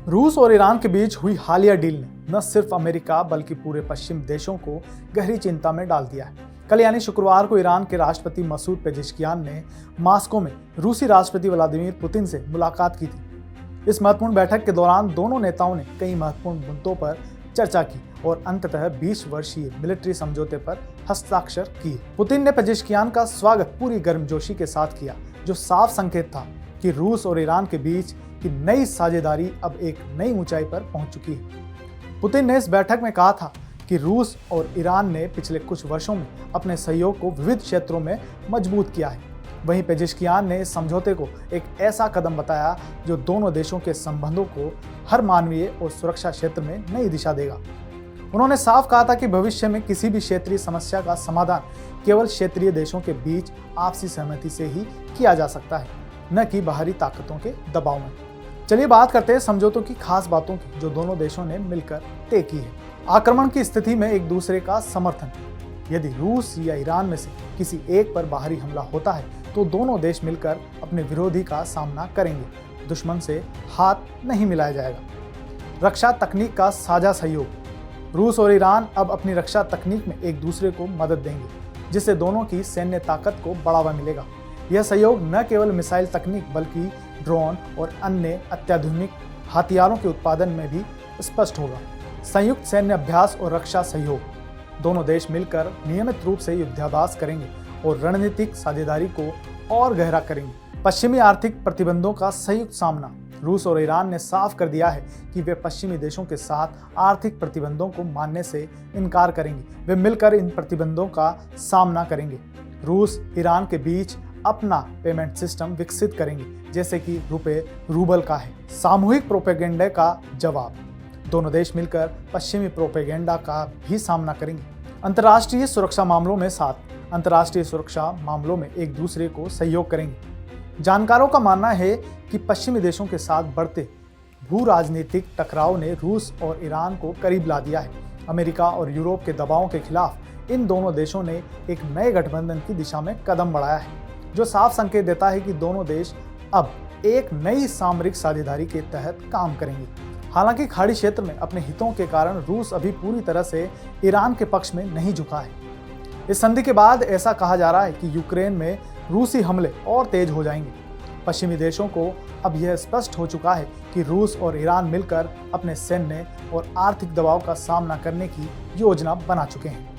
रूस और ईरान के बीच हुई हालिया डील ने न सिर्फ अमेरिका बल्कि पूरे पश्चिम देशों को गहरी चिंता में डाल दिया है। कल यानी शुक्रवार को ईरान के राष्ट्रपति मसूद पेजेश्कियान ने मॉस्को में रूसी राष्ट्रपति व्लादिमीर पुतिन से मुलाकात की थी। इस महत्वपूर्ण बैठक के दौरान दोनों नेताओं ने कई महत्वपूर्ण मुद्दों पर चर्चा की और अंततः 20 वर्षीय मिलिट्री समझौते पर हस्ताक्षर किए। पुतिन ने पेजेश्कियान का स्वागत पूरी गर्मजोशी के साथ किया, जो साफ संकेत था कि रूस और ईरान के बीच की नई साझेदारी अब एक नई ऊंचाई पर पहुंच चुकी है। पुतिन ने इस बैठक में कहा था कि रूस और ईरान ने पिछले कुछ वर्षों में अपने सहयोग को विविध क्षेत्रों में मजबूत किया है। वहीं पेजेश्कियान ने इस समझौते को एक ऐसा कदम बताया जो दोनों देशों के संबंधों को हर मानवीय और सुरक्षा क्षेत्र में नई दिशा देगा। उन्होंने साफ कहा था कि भविष्य में किसी भी क्षेत्रीय समस्या का समाधान केवल क्षेत्रीय देशों के बीच आपसी सहमति से ही किया जा सकता है, न कि बाहरी ताकतों के दबाव में। चलिए बात करते हैं समझौतों की खास बातों की जो दोनों देशों ने मिलकर तय की है। आक्रमण की स्थिति में एक दूसरे का समर्थन। यदि रूस या ईरान में से किसी एक पर बाहरी हमला होता है तो दोनों देश मिलकर अपने विरोधी का सामना करेंगे। दुश्मन से हाथ नहीं मिलाया जाएगा। रक्षा तकनीक का साझा सहयोग। रूस और ईरान अब अपनी रक्षा तकनीक में एक दूसरे को मदद देंगे, जिससे दोनों की सैन्य ताकत को बढ़ावा मिलेगा। यह सहयोग न केवल मिसाइल तकनीक बल्कि ड्रोन और अन्य अत्याधुनिक हथियारों के उत्पादन में भी स्पष्ट होगा। संयुक्त सैन्य अभ्यास और रक्षा सहयोग। दोनों देश मिलकर नियमित रूप से युद्धाभ्यास करेंगे और रणनीतिक साझेदारी को और गहरा करेंगे। पश्चिमी आर्थिक प्रतिबंधों का संयुक्त सामना। रूस और ईरान ने साफ कर दिया है कि वे पश्चिमी देशों के साथ आर्थिक प्रतिबंधों को मानने से इनकार करेंगे। वे मिलकर इन प्रतिबंधों का सामना करेंगे। रूस ईरान के बीच अपना पेमेंट सिस्टम विकसित करेंगे, जैसे कि रुपए रूबल का है। सामूहिक प्रोपेगेंडा का जवाब। दोनों देश मिलकर पश्चिमी प्रोपेगेंडा का भी सामना करेंगे। अंतर्राष्ट्रीय सुरक्षा मामलों में साथ अंतर्राष्ट्रीय सुरक्षा मामलों में एक दूसरे को सहयोग करेंगे। जानकारों का मानना है कि पश्चिमी देशों के साथ बढ़ते भू राजनीतिक टकराव ने रूस और ईरान को करीब ला दिया है। अमेरिका और यूरोप के दबावों के खिलाफ इन दोनों देशों ने एक नए गठबंधन की दिशा में कदम बढ़ाया है, जो साफ संकेत देता है कि दोनों देश अब एक नई सामरिक साझेदारी के तहत काम करेंगे। हालांकि खाड़ी क्षेत्र में अपने हितों के कारण रूस अभी पूरी तरह से ईरान के पक्ष में नहीं झुका है। इस संधि के बाद ऐसा कहा जा रहा है कि यूक्रेन में रूसी हमले और तेज हो जाएंगे। पश्चिमी देशों को अब यह स्पष्ट हो चुका है कि रूस और ईरान मिलकर अपने सैन्य और आर्थिक दबाव का सामना करने की योजना बना चुके हैं।